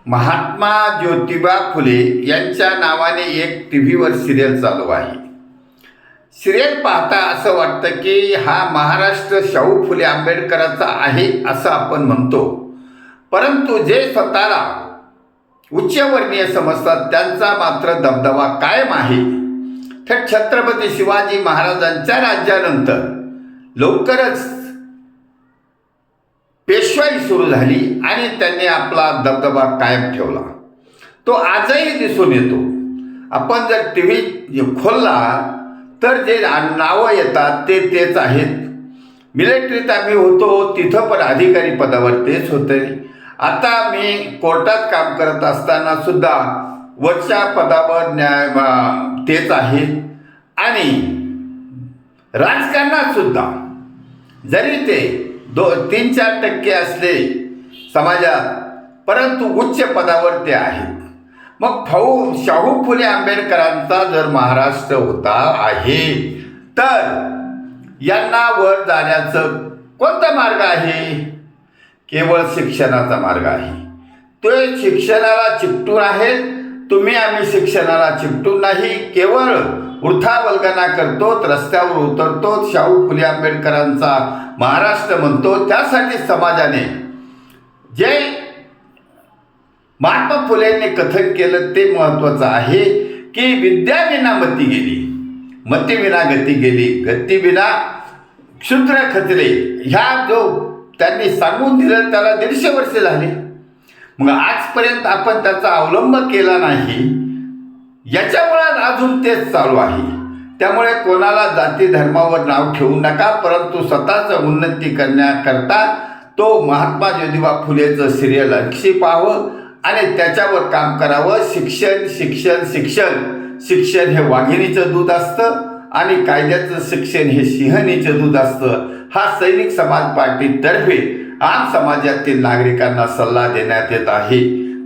महात्मा ज्योतिबा फुले यांच्या नावाने एक टीव्हीवर सिरियल चालू आहे. सिरियल पाहता असं वाटतं की हा महाराष्ट्र शाहू फुले आंबेडकरांचा आहे असं आपण म्हणतो, परंतु जे स्वतःला उच्चवर्णीय समजतात त्यांचा मात्र दबदबा कायम आहे. तर छत्रपती शिवाजी महाराजांच्या राज्यानंतर लवकरच पेशवाई सुरू झाली आणि त्यांनी आपला दबदबा कायम ठेवला. तो आजही दिसून येतो. आपण जर टी व्ही खोलला तर जे नावं येतात ते तेच आहेत. मिलिटरीत आम्ही होतो तिथं पण अधिकारी पदावर तेच होते. आता मी कोर्टात काम करत असताना सुद्धा वरच्या पदावर तेच आहे. आणि राजकारणात सुद्धा जरी ते 3-4% असले समाजात, परंतु उच्च पदावर ते आहेत. मग शाहू फुले आंबेडकरांचा जर महाराष्ट्र होता आहे तर यांना वर जाण्याचं कोणता मार्ग आहे? केवळ शिक्षणाचा मार्ग आहे. तो शिक्षणाला चिकटून आहे. तुम्ही आम्ही शिक्षणाला चिकटून नाही, केवळ वृथावल्गना करतो, रस्त्यावर उतरतो, शाहू फुले आंबेडकरांचा महाराष्ट्र म्हणतो. त्यासाठी समाजाने जे महात्मा फुलेंनी कथन केलं ते महत्त्वाचं आहे की विद्याविना मती गेली, मतीविना गती गेली, गतीविना क्षुद्र खचले. ह्या जो त्यांनी सांगून दिलं त्याला 150 वर्षे झाली. मग आजपर्यंत आपण त्याचा अवलंब केला नाही, याच्यामुळे अजून तेच चालू आहे. त्यामुळे कोणाला जाती धर्मावर नाव ठेवू नका, परंतु स्वतःचं उन्नती करण्याकरता तो महात्मा ज्योतिबा फुलेचं सिरियल अक्षी पाहावं आणि त्याच्यावर काम करावं. शिक्षण शिक्षण शिक्षण शिक्षण हे वाघिणीचं दूध असतं आणि कायद्याचं शिक्षण हे सिंहणीचं दूध असतं. हा सैनिक समाज पार्टीतर्फे आम समाजातील नागरिकांना सल्ला देण्यात येत आहे.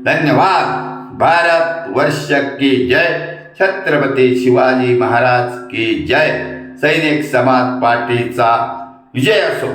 धन्यवाद. भारत वर्ष की जय. छत्रपती शिवाजी महाराज की जय. सैनिक समाज पार्टीचा विजय असो.